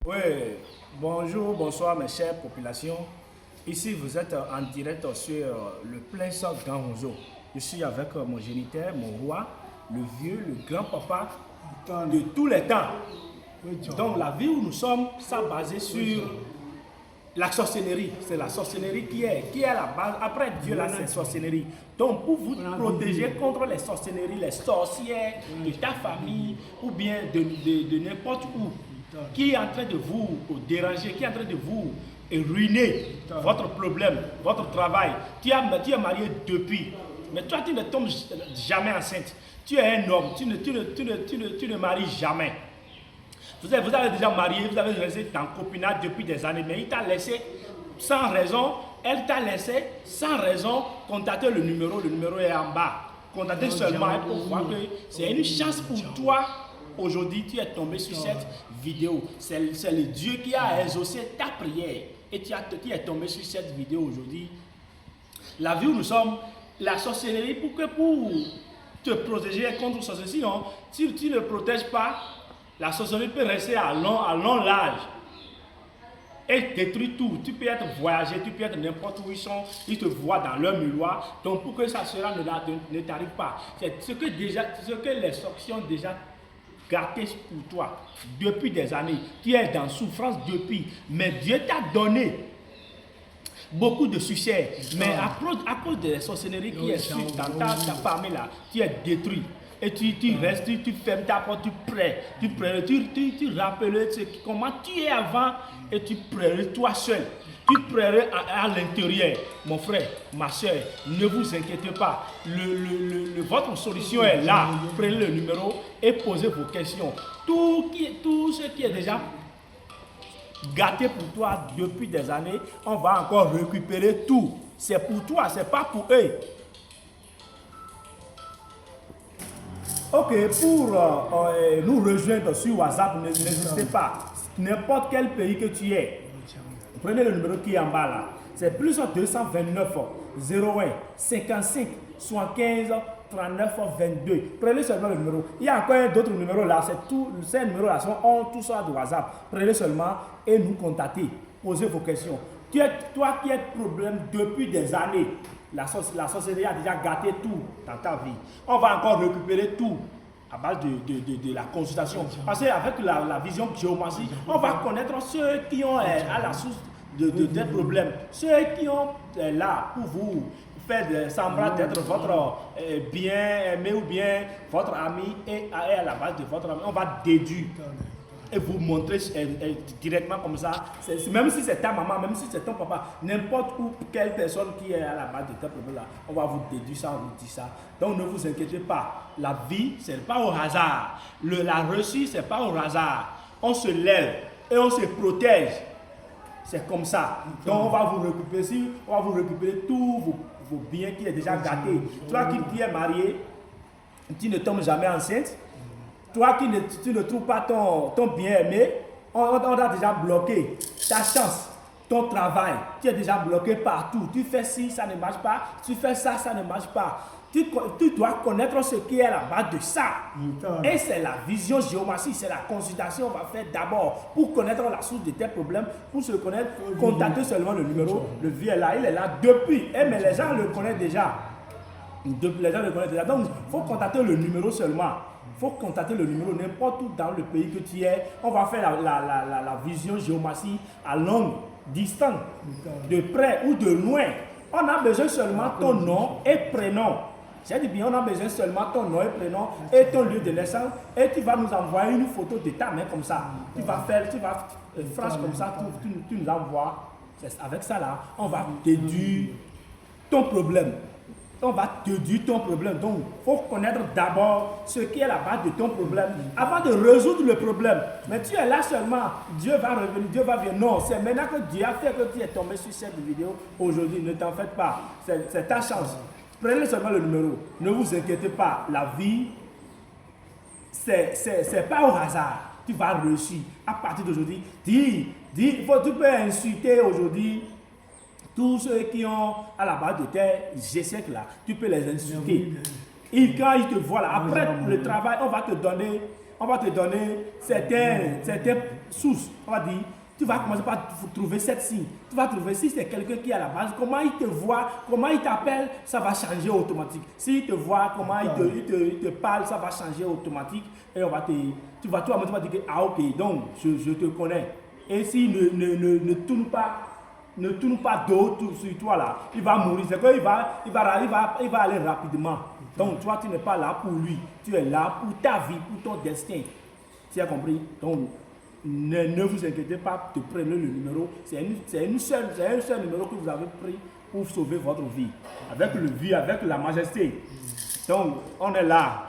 Oui, bonjour, bonsoir mes chères populations. Ici, vous êtes en direct sur le plein sang Grand Roseau. Je suis avec mon géniteur, mon roi, le vieux, le grand-papa de tous les temps. Donc la vie où nous sommes, ça basé sur la sorcellerie. C'est la sorcellerie qui est à la base. Après Dieu, là, c'est la sorcellerie. Donc pour vous protéger contre les sorcelleries, les sorcières de ta famille ou bien de n'importe où, qui est en train de vous déranger, qui est en train de vous ruiner votre problème, votre travail. Tu es marié depuis, mais toi tu ne tombes jamais enceinte. Tu es un homme, tu ne maries jamais. Vous avez déjà marié, vous avez resté en copinage depuis des années, mais il t'a laissé sans raison, elle t'a laissé sans raison contacter le numéro est en bas. Contactez seulement pour voir que c'est une chance pour toi. Aujourd'hui, tu es tombé sur cette vidéo. C'est le Dieu qui a exaucé ta prière. Et tu es tombé sur cette vidéo aujourd'hui. La vie où nous sommes, la sorcellerie, pour te protéger contre la sorcellerie, sinon, si tu ne protèges pas, la sorcellerie peut rester à long large et détruire tout. Tu peux être voyagé, tu peux être n'importe où ils sont, ils te voient dans leur miroir. Donc pour que ça ne t'arrive pas, c'est ce que les sorciers ont déjà gâté pour toi depuis des années. Tu es dans souffrance depuis, mais Dieu t'a donné beaucoup de succès. Mais à cause de la sorcellerie qui est dans ta famille là, tu es détruit. Et tu restes, tu fermes ta porte, tu prêches, tu rappelles comment tu es avant et tu prêches toi seul. Tu prêches à l'intérieur. Mon frère, ma soeur, ne vous inquiétez pas. Votre solution est là. Prenez le numéro et posez vos questions. Tout ce qui est déjà gâté pour toi depuis des années, on va encore récupérer tout. C'est pour toi, c'est pas pour eux. Ok, pour nous rejoindre sur WhatsApp, n'hésitez pas. N'importe quel pays que tu es, prenez le numéro qui est en bas là. C'est plus 229 01 55 75 39 22. Prenez seulement le numéro. Il y a encore d'autres numéros là. Ces numéros là sont tout ça de WhatsApp. Prenez seulement et nous contactez. Posez vos questions. Toi qui as problème depuis des années. La sorcellerie a déjà gâté tout dans ta vie. On va encore récupérer tout à base de la consultation. Parce qu'avec la vision géomancie, on va connaître ceux qui ont à la source des problèmes. Ceux qui ont là pour vous faire semblant d'être votre bien-aimé ou bien votre ami et à la base de votre ami. On va déduire. Et vous montrer directement comme ça, même si c'est ta maman, même si c'est ton papa, n'importe où, quelle personne qui est à la base de tes problèmes là, on va vous déduire ça, on vous dit ça. Donc ne vous inquiétez pas, la vie, c'est pas au hasard. La réussite, c'est pas au hasard. On se lève et on se protège. C'est comme ça. Donc on va vous récupérer tous vos biens qui est déjà gâtés. Toi qui es marié, tu ne tombes jamais enceinte. Toi tu ne trouves pas ton bien-aimé, on a déjà bloqué ta chance, ton travail, tu es déjà bloqué partout. Tu fais ci, ça ne marche pas. Tu fais ça, ça ne marche pas. Tu dois connaître ce qui est à la base de ça. Et c'est la vision géomancie, c'est la consultation qu'on va faire d'abord pour connaître la source de tes problèmes. Pour se connaître, contactez seulement le numéro. Le vieux est là, il est là depuis. Mais les gens le connaissent déjà. Donc il faut contacter le numéro seulement. Il faut contacter le numéro n'importe où dans le pays que tu es. On va faire la vision géomancie à longue distance, de près ou de loin. On a besoin seulement ton nom et prénom. J'ai dit bien, on a besoin seulement ton nom et prénom et ton lieu de naissance. Et tu vas nous envoyer une photo de ta main comme ça. Tu vas flash comme ça, tu nous envoies. Avec ça là, on va déduire ton problème. On va te dire ton problème. Donc, il faut connaître d'abord ce qui est la base de ton problème avant de résoudre le problème. Mais tu es là seulement, Dieu va revenir, Dieu va venir. Non, c'est maintenant que Dieu a fait que tu es tombé sur cette vidéo aujourd'hui. Ne t'en faites pas. C'est ta chance. Prenez seulement le numéro. Ne vous inquiétez pas. La vie, c'est pas au hasard. Tu vas réussir. À partir d'aujourd'hui, tu peux insulter aujourd'hui tous ceux qui ont à la base de tes échecs là, tu peux les insulter. Et quand ils te voient là, après le travail, on va te donner on va te donner certaines sources. On va dire, tu vas commencer par trouver cette signe. Tu vas trouver si c'est quelqu'un qui est à la base, comment il te voit, comment il t'appelle, ça va changer automatique. S'il te voit, comment il te parle, ça va changer automatique. Et tu vas dire que, ah ok, donc je te connais. Et s'il ne tourne pas dos sur toi là, il va mourir. C'est qu'il va aller rapidement. Donc toi, tu n'es pas là pour lui. Tu es là pour ta vie, pour ton destin. Tu as compris? Donc, ne vous inquiétez pas de prendre le numéro. C'est un seul numéro que vous avez pris pour sauver votre vie. Avec le vie, avec la majesté. Donc, on est là.